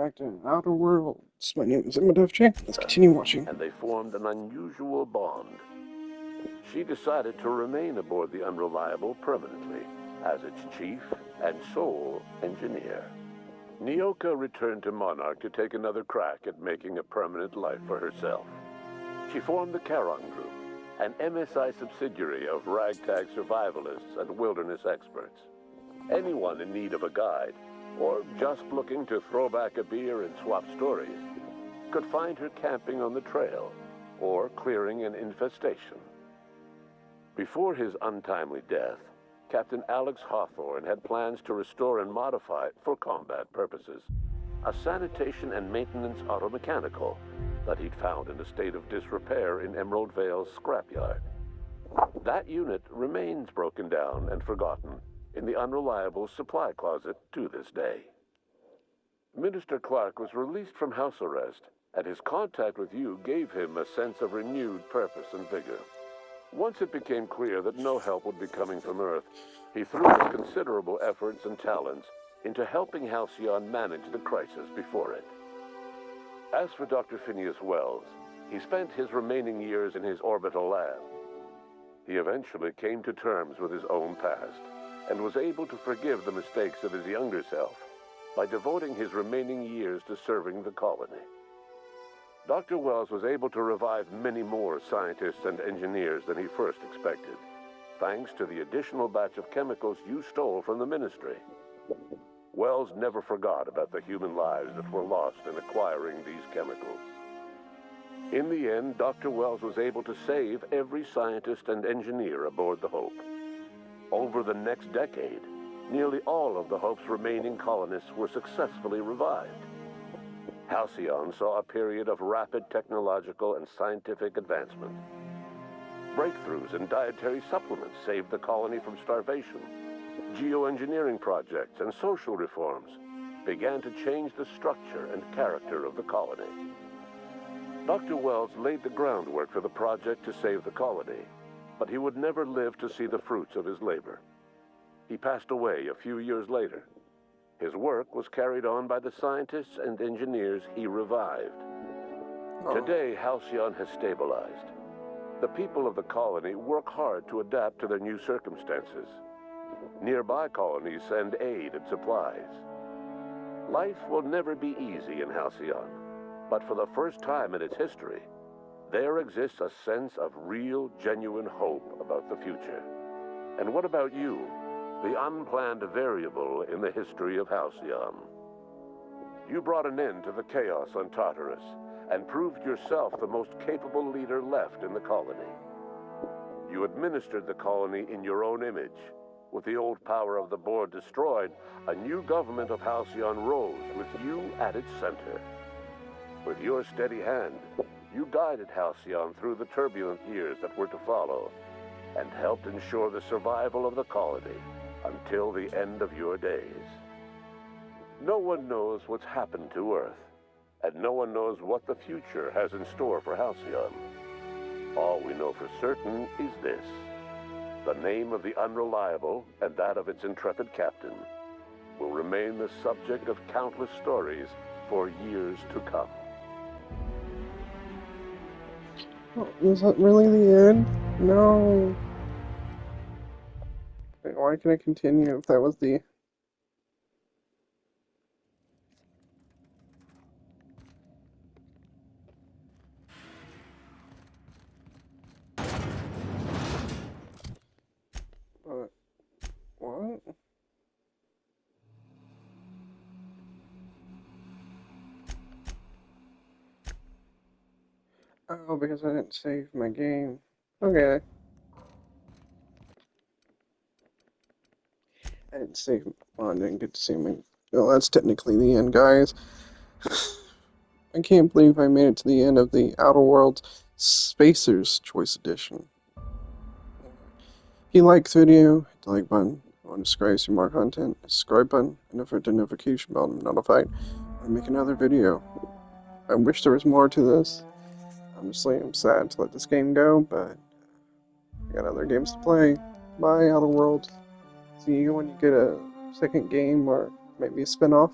back to Outer Worlds. My name is Emma. Let's continue watching. And they formed an unusual bond. She decided to remain aboard the Unreliable permanently as its chief and sole engineer. Nyoka returned to Monarch to take another crack at making a permanent life for herself. She formed the Charon Group, an MSI subsidiary of ragtag survivalists and wilderness experts. Anyone in need of a guide, or just looking to throw back a beer and swap stories, could find her camping on the trail, or clearing an infestation. Before his untimely death, Captain Alex Hawthorne had plans to restore and modify, for combat purposes, a sanitation and maintenance automechanical that he'd found in a state of disrepair in Emerald Vale's scrapyard. That unit remains broken down and forgotten in the Unreliable supply closet to this day. Minister Clark was released from house arrest, and his contact with you gave him a sense of renewed purpose and vigor. Once it became clear that no help would be coming from Earth, he threw his considerable efforts and talents into helping Halcyon manage the crisis before it. As for Dr. Phineas Wells, he spent his remaining years in his orbital lab. He eventually came to terms with his own past, and was able to forgive the mistakes of his younger self by devoting his remaining years to serving the colony. Dr. Wells was able to revive many more scientists and engineers than he first expected, thanks to the additional batch of chemicals you stole from the Ministry. Wells never forgot about the human lives that were lost in acquiring these chemicals. In the end, Dr. Wells was able to save every scientist and engineer aboard the Hope. Over the next decade, nearly all of the Hope's remaining colonists were successfully revived. Halcyon saw a period of rapid technological and scientific advancement. Breakthroughs in dietary supplements saved the colony from starvation. Geoengineering projects and social reforms began to change the structure and character of the colony. Dr. Wells laid the groundwork for the project to save the colony, but he would never live to see the fruits of his labor. He passed away a few years later. His work was carried on by the scientists and engineers he revived. Today, Halcyon has stabilized. The people of the colony work hard to adapt to their new circumstances. Nearby colonies send aid and supplies. Life will never be easy in Halcyon, but for the first time in its history, there exists a sense of real, genuine hope about the future. And what about you? The unplanned variable in the history of Halcyon. You brought an end to the chaos on Tartarus and proved yourself the most capable leader left in the colony. You administered the colony in your own image. With the old power of the board destroyed, a new government of Halcyon rose with you at its center. With your steady hand, you guided Halcyon through the turbulent years that were to follow and helped ensure the survival of the colony until the end of your days. No one knows what's happened to Earth, and no one knows what the future has in store for Halcyon. All we know for certain is this: the name of the Unreliable and that of its intrepid captain will remain the subject of countless stories for years to come. Oh, is that really the end? No. Wait, why can I continue if that was the... What? Oh, because I didn't save my game. Okay. I didn't save... Well, I didn't get to see my... Well, that's technically the end, guys. I can't believe I made it to the end of the Outer Worlds Spacer's Choice Edition. If you like the video, hit the like button. If you want to subscribe to more content, subscribe button, and don't forget the notification bell to be notified when I make another video. I wish there was more to this. Honestly, I'm sad to let this game go, but I got other games to play. Bye, Outer Worlds. See you when you get a second game or maybe a spin-off.